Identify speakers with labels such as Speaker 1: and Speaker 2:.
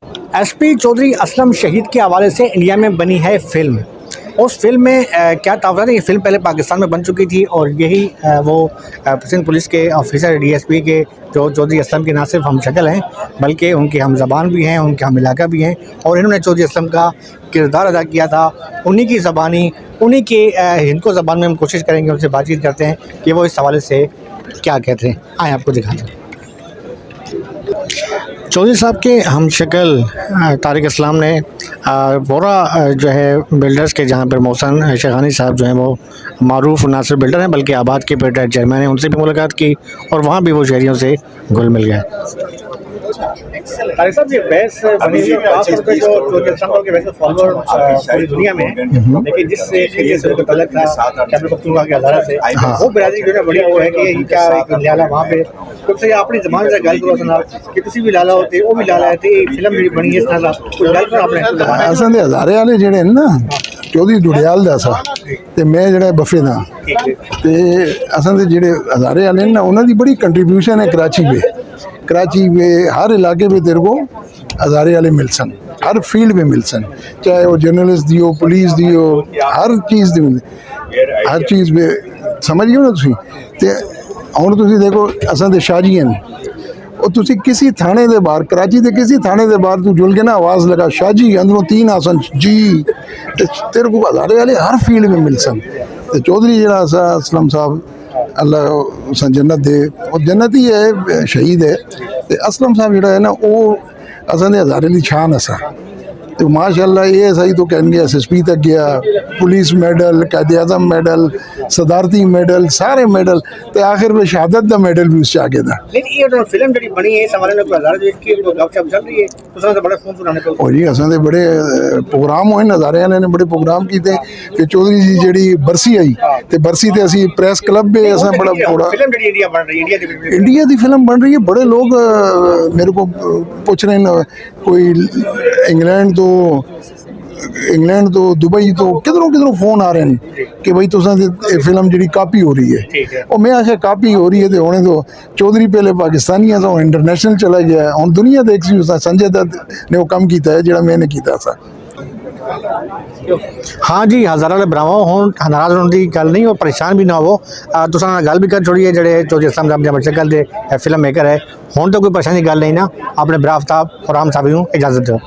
Speaker 1: SP Chaudhary Aslam शहीद के हवाले से इंडिया में बनी है फ़िल्म। उस फिल्म में क्या तावज़ात है, ये फ़िल्म पहले पाकिस्तान में बन चुकी थी और यही वो सिंध पुलिस के ऑफिसर डीएसपी के जो चौधरी असलम के ना सिर्फ हम शक्ल हैं बल्कि उनके हम ज़बान भी हैं, उनके हम इलाका भी हैं और इन्होंने चौधरी असलम का किरदार अदा किया था। उन्हीं की ज़बानी, उन्हीं के हिंदको ज़बान में हम कोशिश करेंगे, उनसे बातचीत करते हैं कि वो इस हवाले से क्या कहते हैं। आए आपको दिखाते हैं। चौधरी साहब के हम शक्ल तारिक असलाम ने बोरा जो है बिल्डर्स के, जहाँ पर मोहसन शेखानी साहब जो हैं वो मारूफ ना सिर्फ बिल्डर हैं बल्कि आबाद के पेट चेयरमैन हैं, उनसे भी मुलाकात की और वहाँ भी वो शहरियों से घुल मिल गए। तारिक साहब, ये बहस बनी हुई है जो चौधरी असलम के वैसे फॉलोअर पूरी दुनिया में है, लेकिन जिससे उनका तल्लुक था खैबर पख्तूनख्वा के हज़ारा से, वो बिरादरी जो है बड़ी वो है कि क्या लाला वहाँ पे कुछ अपनी ज़बान से गल करो सुना कि तुसी भी लाला होते, वो भी लाला है, फिल्म जी बनी इस तरह कुछ गल करो अपने
Speaker 2: असां दे हज़ारे वाले जेह्ड़े न ना चौधरी जुड़ियाल दा सा ते मैं जेह्ड़ा बफे दा ते असां दे जेह्ड़े हज़ारे वाले न उन्हां दी बड़ी कंट्रीब्यूशन है कराची में हर इलाके में तेरे को हज़ारे वाले मिल सन, हर फील्ड में मिल सन, चाहे वो जर्नलिस्ट दी हो, पुलिस दी हो, हर चीज़ दी, हर चीज़ में समझिए ना तुसी। ते हुण तुसी देखो असां दे शाहजी हैं, और तुसी किसी थाने दे बाहर कराची के किसी थाने दे बाहर तू जुल के ना आवाज़ लगा शाहजी, अंदरों 3 आसन जी, तेरे को हज़ारे वाले हर फील्ड में मिल सन। ते चौधरी जेह्ड़ा सा असलम साहब अल्लाह उस जन्नत दे, और जन्नत ही है, शहीद है। ते असलम साहब जेह्ड़ा है ना वो असां दे हज़ारे दी शान असा, तो माशाअल्लाह ये सही तो कहन गया SSP तक गया, पुलिस मेडल, कायद-ए-आज़म मेडल, सदारती मेडल, सारे मेडल, तो आखिर में शहादत का मेडल भी उससे आगे था।
Speaker 1: लेकिन ये जो फिल्म जी बनी है इस हवाले में हज़ारे जो इसकी गपशप चल रही है, उसने तो बड़ा फोन सुनाने को
Speaker 2: और जी असां दे बड़े प्रोग्राम होए, हज़ारे वाले ने बड़े प्रोग्राम किए कि चौधरी जी जेह्ड़ी बरसी आई तो बरसी ते असी प्रेस क्लब में असां बड़ा
Speaker 1: फिल्म जी इंडिया बन रही है,
Speaker 2: इंडिया की फिल्म बन रही है। बड़े लोग मेरे को पूछ रहे हैं, कोई इंग्लैंड तो दुबई तो किधरों फ़ोन आ रहे हैं कि भाई तुसां दी फिल्म जी कापी हो रही है, और मैं आखिर कापी हो रही है तो होने दो। चौधरी पहले पाकिस्तानी है तो इंटरनेशनल चला गया, और दुनिया देख सी संजय दत्त ने वो कम किया है जो मैंने किया था।
Speaker 1: हाँ जी, हज़ारे वाले भरावो हो, नाराज़ होने की गल नहीं और परेशान भी ना हो, तुसां नाल गल भी कर छोड़ी है। जेह्ड़े चौधरी असलम साहब जब शक्ल दे फिल्म मेकर है, हुण तो कोई परेशानी की गल नहीं ना। अपने भरा आफ्ताब और राम साहब नूं इजाज़त दो।